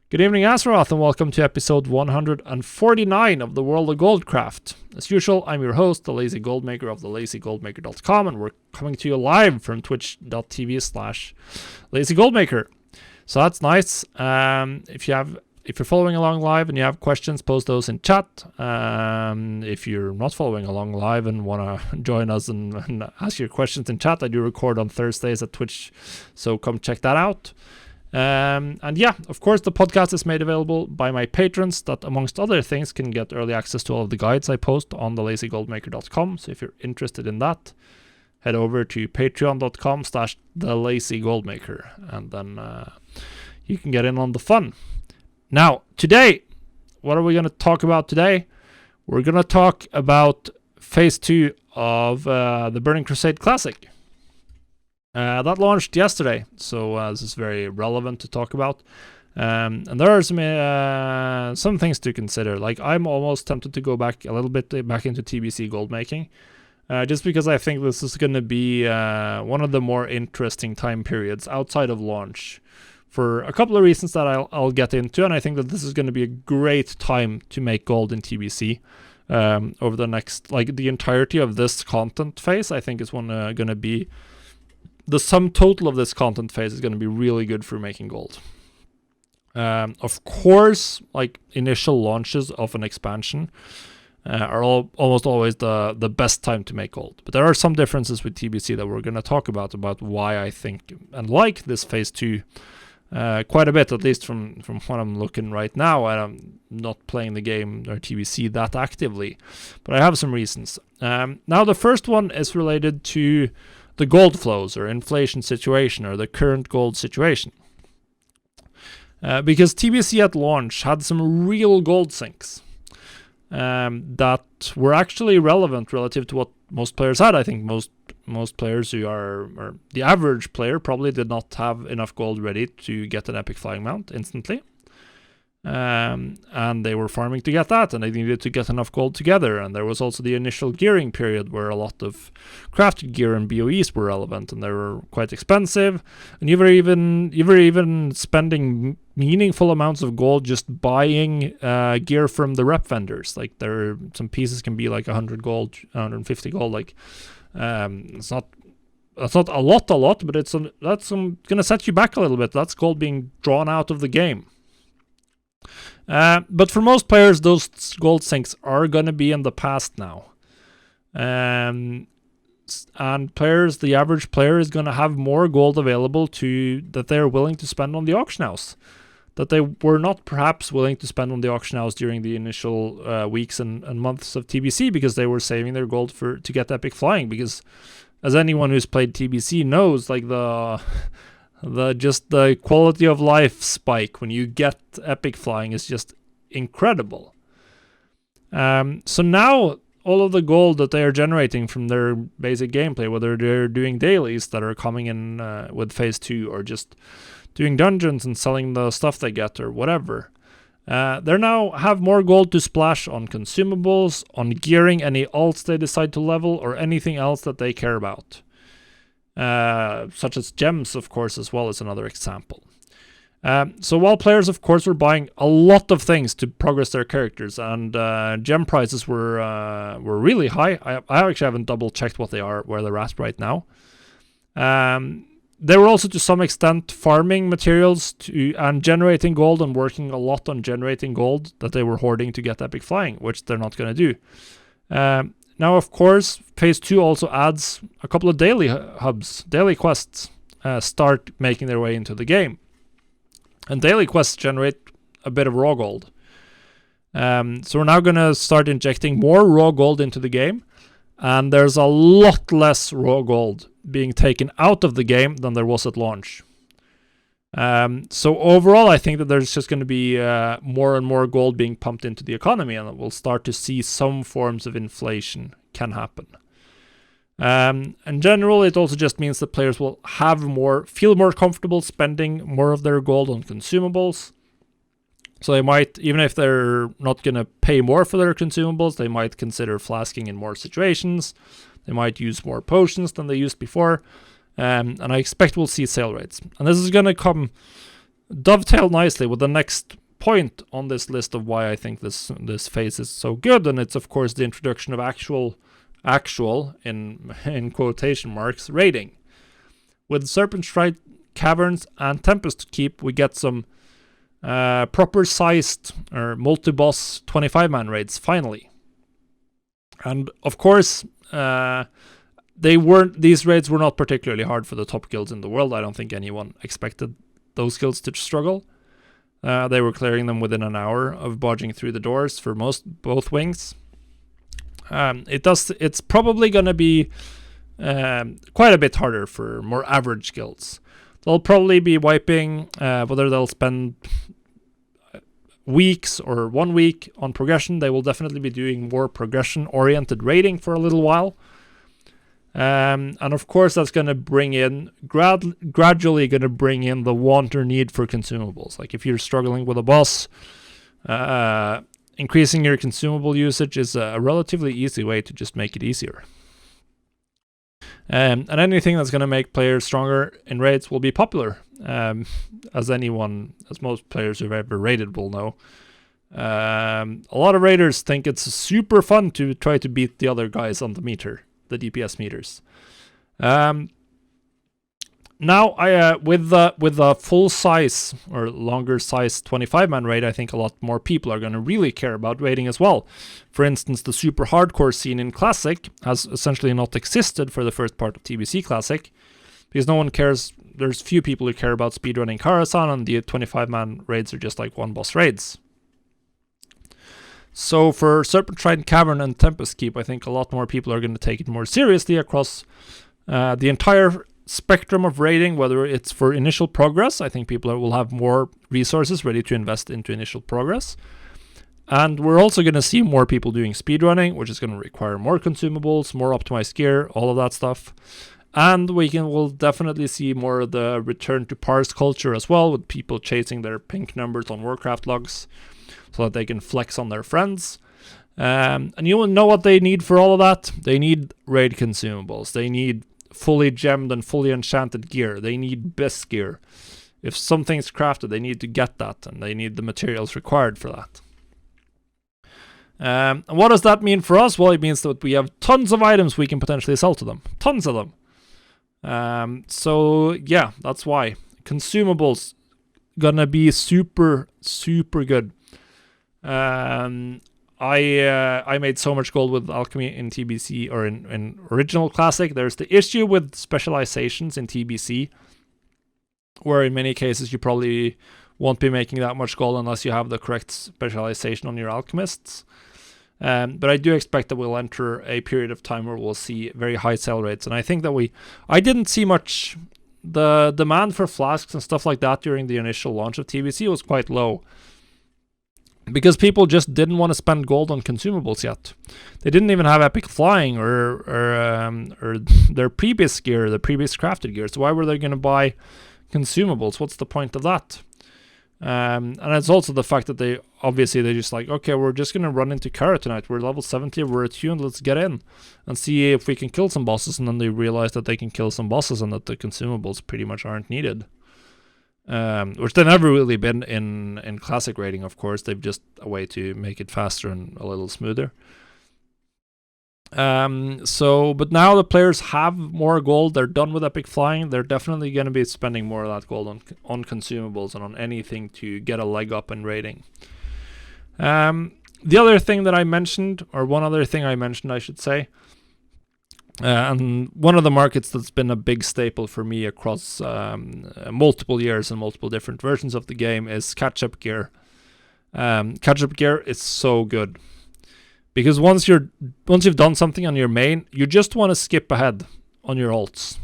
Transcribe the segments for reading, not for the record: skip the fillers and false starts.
Good evening, Azeroth, and welcome to episode 149 of the World of Goldcraft. As usual, I'm your host, the Lazy Goldmaker of thelazygoldmaker.com, and we're coming to you live from twitch.tv/lazygoldmaker. So that's nice. If you're following along live and you have questions, post those in chat. If you're not following along live and want to join us and ask your questions in chat, I do record on Thursdays at Twitch, so come check that out. And yeah, of course, the podcast is made available by my patrons that, amongst other things, can get early access to all of the guides I post on thelazygoldmaker.com. So if you're interested in that, head over to patreon.com/thelazygoldmaker, and then you can get in on the fun. Now, today, what are we going to talk about today? We're going to talk about Phase 2 of the Burning Crusade Classic. That launched yesterday, so this is very relevant to talk about. And there are some things to consider. Like, I'm almost tempted to go back a little bit back into TBC gold making, just because I think this is going to be one of the more interesting time periods outside of launch, for a couple of reasons that I'll get into. And I think that this is going to be a great time to make gold in TBC over the next, like, the entirety of this content phase. I think is going to be the sum total of this content phase is going to be really good for making gold. Of course, like, initial launches of an expansion are almost always the best time to make gold. But there are some differences with TBC that we're going to talk about why I think and like this Phase 2 quite a bit, at least from what I'm looking right now. I'm not playing the game or TBC that actively, but I have some reasons. Now, the first one is related to the gold flows or inflation situation, or the current gold situation. Because TBC at launch had some real gold sinks that were actually relevant relative to what most players had. I think most players or the average player probably did not have enough gold ready to get an epic flying mount instantly. And they were farming to get that, and they needed to get enough gold together. And there was also the initial gearing period where a lot of crafted gear and BOEs were relevant, and they were quite expensive. And you were even spending meaningful amounts of gold just buying gear from the rep vendors. Like, some pieces can be like 100 gold, 150 gold. Like, that's not a lot, but that's gonna set you back a little bit. That's gold being drawn out of the game. But for most players, those gold sinks are going to be in the past now. And the average player is going to have more gold available that they're willing to spend on the auction house, that they were not perhaps willing to spend on the auction house during the initial weeks and months of TBC, because they were saving their gold to get epic flying. Because as anyone who's played TBC knows, like, the quality of life spike when you get epic flying is just incredible. So now all of the gold that they are generating from their basic gameplay, whether they're doing dailies that are coming in with Phase 2, or just doing dungeons and selling the stuff they get, or whatever, they now have more gold to splash on consumables, on gearing any alts they decide to level, or anything else that they care about. Such as gems, of course, as well as another example. So while players, of course, were buying a lot of things to progress their characters, and gem prices were really high. I actually haven't double checked where they're at right now. They were also, to some extent, farming materials and generating gold, and working a lot on generating gold that they were hoarding to get epic flying, which they're not going to do. Now, of course, Phase 2 also adds a couple of daily hubs. Daily quests start making their way into the game. And daily quests generate a bit of raw gold. So we're now going to start injecting more raw gold into the game. And there's a lot less raw gold being taken out of the game than there was at launch. So overall, I think that there's just going to be more and more gold being pumped into the economy, and we'll start to see some forms of inflation can happen. In general, it also just means that players will feel more comfortable spending more of their gold on consumables. So they might, even if they're not going to pay more for their consumables, they might consider flasking in more situations. They might use more potions than they used before. And I expect we'll see sale rates. And this is going to come dovetail nicely with the next point on this list of why I think this phase is so good, and it's of course the introduction of actual in quotation marks raiding. With Serpent Strike Caverns and Tempest Keep, we get some proper sized or multi-boss 25-man raids finally. And of course, these raids were not particularly hard for the top guilds in the world. I don't think anyone expected those guilds to struggle. They were clearing them within an hour of barging through the doors for both wings. It's probably going to be quite a bit harder for more average guilds. They'll probably be wiping, whether they'll spend weeks or 1 week on progression. They will definitely be doing more progression-oriented raiding for a little while. And of course, that's going to bring in, gradually going to bring in the want or need for consumables. Like if you're struggling with a boss, increasing your consumable usage is a relatively easy way to just make it easier. And anything that's going to make players stronger in raids will be popular, as most players who've ever raided will know. A lot of raiders think it's super fun to try to beat the other guys on the meter, the DPS meters. Now, with the full size or longer size 25-man raid, I think a lot more people are going to really care about raiding as well. For instance, the super hardcore scene in Classic has essentially not existed for the first part of TBC Classic, because no one cares. There's few people who care about speedrunning Karasan, and the 25-man raids are just like one-boss raids. So for Serpent Trident Cavern and Tempest Keep, I think a lot more people are going to take it more seriously across the entire spectrum of raiding, whether it's for initial progress. I think people will have more resources ready to invest into initial progress. And we're also going to see more people doing speedrunning, which is going to require more consumables, more optimized gear, all of that stuff. And we'll definitely see more of the return to parse culture as well, with people chasing their pink numbers on Warcraft logs so that they can flex on their friends. And you will know what they need for all of that. They need raid consumables. They need fully gemmed and fully enchanted gear. They need best gear. If something's crafted, they need to get that, and they need the materials required for that. And what does that mean for us? Well, it means that we have tons of items we can potentially sell to them. Tons of them. So yeah, that's why. Consumables gonna be super, super good. I made so much gold with alchemy in TBC, or in original Classic. There's the issue with specializations in TBC, where in many cases you probably won't be making that much gold unless you have the correct specialization on your alchemists. But I do expect that we'll enter a period of time where we'll see very high sell rates. And I think that I didn't see much. The demand for flasks and stuff like that during the initial launch of TBC was quite low, because people just didn't want to spend gold on consumables yet. They didn't even have epic flying or their previous gear, the previous crafted gear. So why were they going to buy consumables? What's the point of that? And it's also the fact that they just like, okay, we're just going to run into Kara tonight. We're level 70, we're attuned, let's get in and see if we can kill some bosses. And then they realize that they can kill some bosses and that the consumables pretty much aren't needed. Which they've never really been in Classic raiding, of course. They've just a way to make it faster and a little smoother. But now the players have more gold. They're done with epic flying. They're definitely going to be spending more of that gold on consumables and on anything to get a leg up in raiding. The other thing that I mentioned, or one other thing I mentioned, I should say, and one of the markets that's been a big staple for me across multiple years and multiple different versions of the game is catch-up gear. Catch-up gear is so good, because once you've done something on your main, you just want to skip ahead on your alts.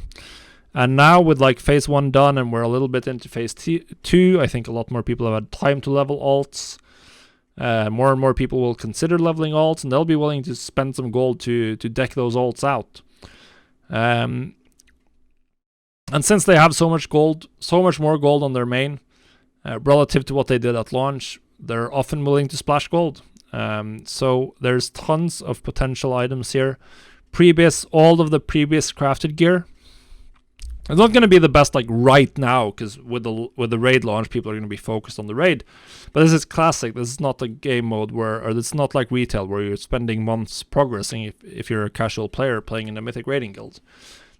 And now with like phase 1 done, and we're a little bit into phase 2, I think a lot more people have had time to level alts. More and more people will consider leveling alts, and they'll be willing to spend some gold to deck those alts out. And since they have so much more gold on their main, relative to what they did at launch, they're often willing to splash gold. So there's tons of potential items here. All of the previous crafted gear, It's not going to be the best like right now, because with the raid launch, people are going to be focused on the raid. But this is classic. This is not a game mode or it's not like retail where you're spending months progressing if you're a casual player playing in a Mythic Raiding Guild.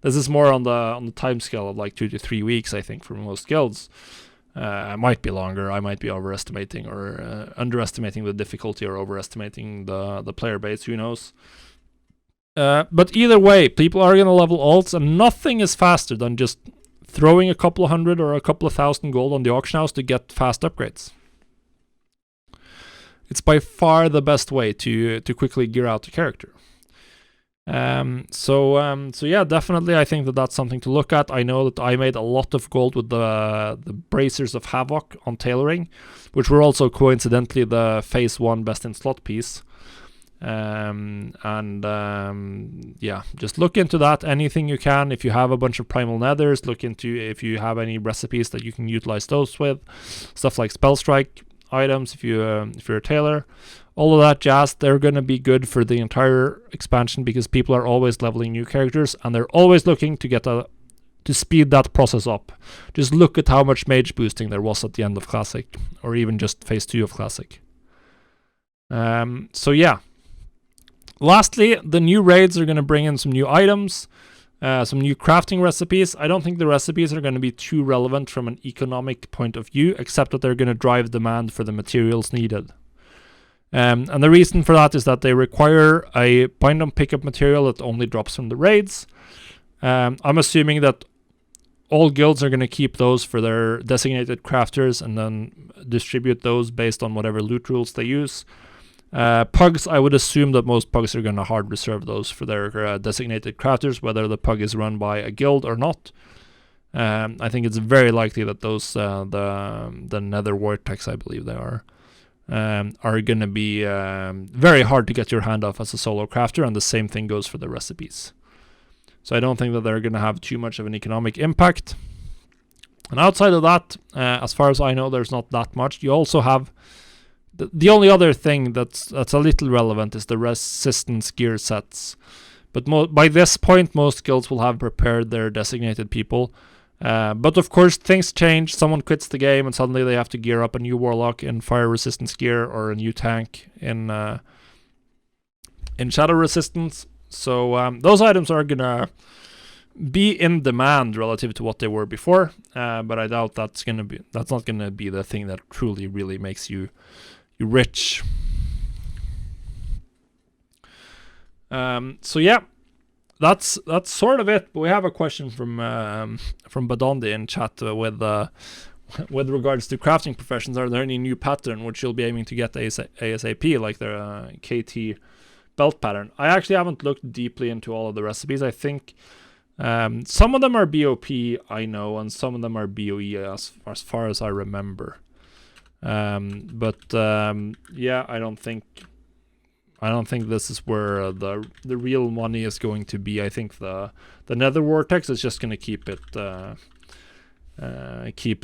This is more on the time scale of like 2 to 3 weeks, I think, for most guilds. It might be longer. I might be overestimating or underestimating the difficulty, or overestimating the player base. Who knows? But either way, people are going to level alts, and nothing is faster than just throwing a couple of hundred or a couple of thousand gold on the auction house to get fast upgrades. It's by far the best way to quickly gear out the character. So yeah, definitely I think that's something to look at. I know that I made a lot of gold with the Bracers of Havoc on tailoring, which were also coincidentally the Phase 1 best in slot piece. Yeah, just look into that, anything you can. If you have a bunch of primal nethers, look into if you have any recipes that you can utilize those with, stuff like spell strike items if you're a tailor. All of that jazz, they're going to be good for the entire expansion, because people are always leveling new characters, and they're always looking to get to speed that process up. Just look at how much mage boosting there was at the end of Classic, or even just Phase 2 of Classic. So yeah. Lastly, the new raids are going to bring in some new items, some new crafting recipes. I don't think the recipes are going to be too relevant from an economic point of view, except that they're going to drive demand for the materials needed. And the reason for that is that they require a bind on pickup material that only drops from the raids. I'm assuming that all guilds are going to keep those for their designated crafters and then distribute those based on whatever loot rules they use. Pugs, I would assume that most pugs are going to hard reserve those for their designated crafters, whether the pug is run by a guild or not. I think it's very likely that those, the Nether Vortex, I believe they are going to be very hard to get your hand off as a solo crafter, and the same thing goes for the recipes. So I don't think that they're going to have too much of an economic impact. And outside of that, as far as I know, there's not that much. You also have the only other thing that's a little relevant is the resistance gear sets. But by this point, most guilds will have prepared their designated people. But of course, things change. Someone quits the game and suddenly they have to gear up a new warlock in fire resistance gear, or a new tank in shadow resistance. So those items are gonna be in demand relative to what they were before. But I doubt that's not gonna be the thing that truly really makes you rich. So yeah. That's sort of it. But we have a question from Badondi in chat with regards to crafting professions. Are there any new pattern which you'll be aiming to get ASAP, like the KT belt pattern? I actually haven't looked deeply into all of the recipes. I think some of them are BOP, I know, and some of them are BOE as far as I remember. Yeah, I don't think this is where the real money is going to be. I think the Nether Vortex is just going to keep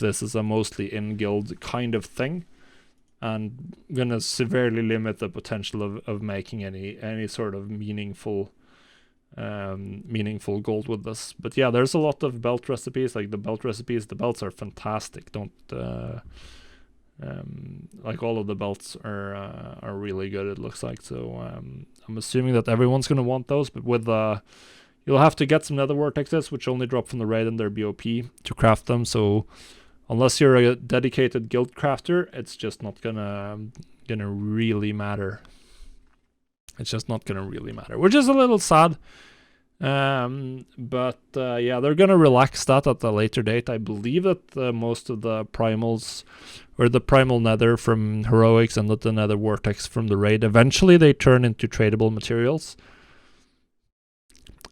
this as a mostly in-guild kind of thing, and going to severely limit the potential of making any sort of meaningful gold with this. But yeah, there's a lot of belt recipes, like the belt recipes. The belts are fantastic. Like all of the belts are really good, it looks like. So I'm assuming that everyone's gonna want those, but with you'll have to get some Nether Vortexes, which only drop from the raid and their BOP, to craft them. So unless you're a dedicated guild crafter, it's just not gonna really matter. It's just not gonna really matter, which is a little sad. But yeah, they're gonna relax that at a later date. I believe that most of the primals, or the primal nether from heroics and the Nether Vortex from the raid, eventually they turn into tradable materials.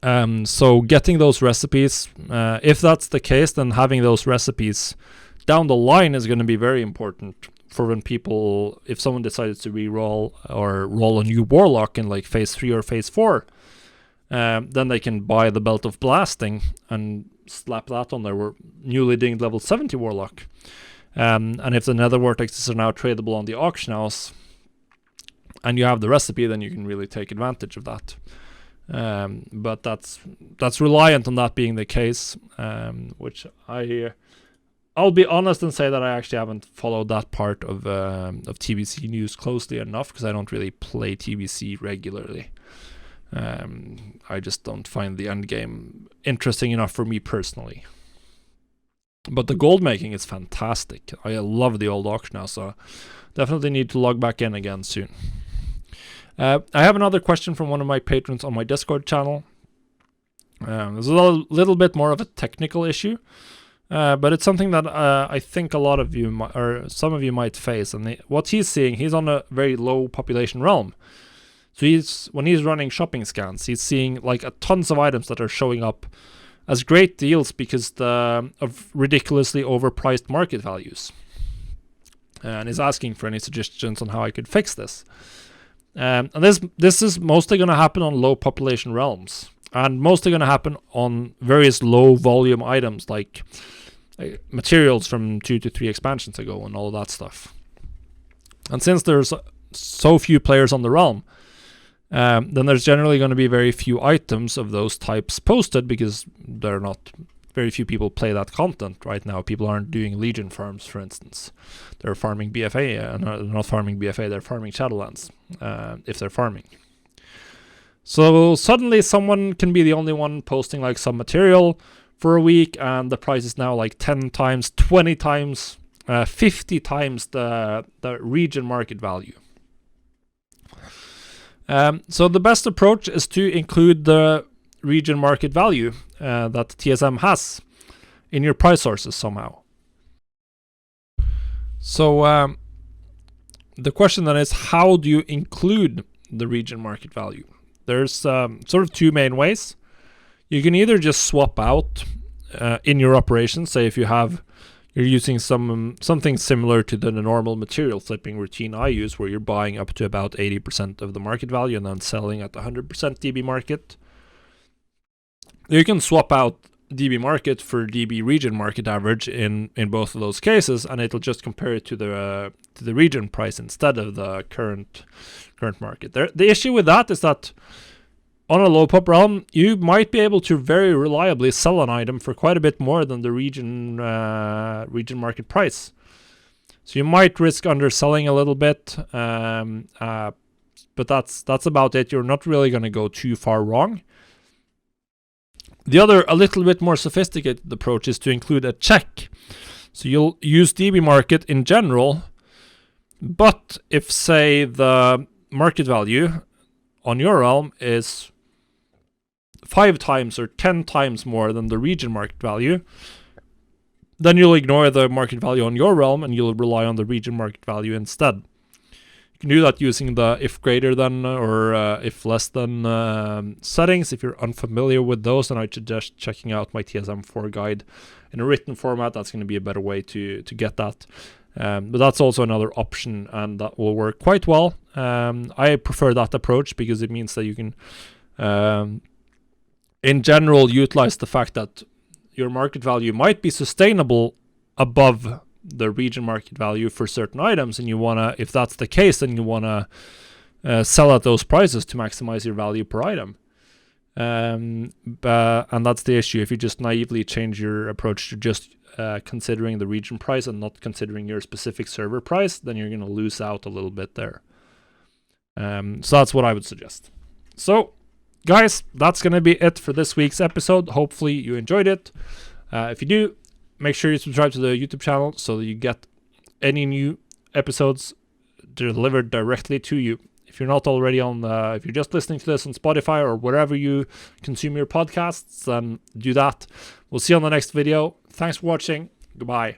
So getting those recipes, if that's the case, then having those recipes down the line is going to be very important for when people, if someone decides to re-roll or roll a new warlock in like Phase 3 or Phase 4, then they can buy the Belt of Blasting and slap that on their newly dinged level 70 warlock. And if the Nether Vortexes are now tradable on the auction house, and you have the recipe, then you can really take advantage of that. But that's reliant on that being the case, which I'll be honest and say that I actually haven't followed that part of TBC news closely enough, because I don't really play TBC regularly. I just don't find the end game interesting enough for me personally. But the gold making is fantastic. I love the old auction now, so definitely need to log back in again soon. I have another question from one of my patrons on my Discord channel. There's a little bit more of a technical issue, but it's something that I think a lot of you or some of you might face. And what he's seeing, he's on a very low population realm. So when he's running shopping scans, he's seeing like tons of items that are showing up as great deals because of ridiculously overpriced market values. And he's asking for any suggestions on how I could fix this. And this is mostly going to happen on low population realms, and mostly going to happen on various low volume items like materials from 2 to 3 expansions ago and all of that stuff. And since there's so few players on the realm, then there's generally going to be very few items of those types posted, because very few people play that content right now. People aren't doing Legion farms, for instance. They're farming BFA, they're not farming BFA, they're farming Shadowlands, if they're farming. So suddenly someone can be the only one posting like some material for a week, and the price is now like 10 times, 20 times, 50 times the region market value. So the best approach is to include the region market value that TSM has in your price sources somehow. So the question then is, how do you include the region market value? There's sort of 2 main ways. You can either just swap out in your operations. Say if you're using something similar to the normal material flipping routine I use, where you're buying up to about 80% of the market value and then selling at 100% DB market. You can swap out DB market for DB region market average in both of those cases, and it'll just compare it to the region price instead of the current market. The issue with that is that on a low pop realm, you might be able to very reliably sell an item for quite a bit more than the region market price. So you might risk underselling a little bit, but that's about it. You're not really going to go too far wrong. The other, a little bit more sophisticated approach is to include a check. So you'll use DB market in general, but if, say, the market value on your realm is 5 times or 10 times more than the region market value, then you'll ignore the market value on your realm and you'll rely on the region market value instead. You can do that using the if greater than or if less than settings. If you're unfamiliar with those, then I suggest checking out my TSM4 guide in a written format. That's going to be a better way to get that. But that's also another option, and that will work quite well. I prefer that approach because it means that you can, in general, utilize the fact that your market value might be sustainable above the region market value for certain items, and you want to, if that's the case, then you want to sell at those prices to maximize your value per item. And that's the issue. If you just naively change your approach to just considering the region price and not considering your specific server price, then you're going to lose out a little bit there. So that's what I would suggest. So, guys, that's going to be it for this week's episode. Hopefully you enjoyed it. If you do, make sure you subscribe to the YouTube channel so that you get any new episodes delivered directly to you. If you're not already on, if you're just listening to this on Spotify or wherever you consume your podcasts, then do that. We'll see you on the next video. Thanks for watching. Goodbye.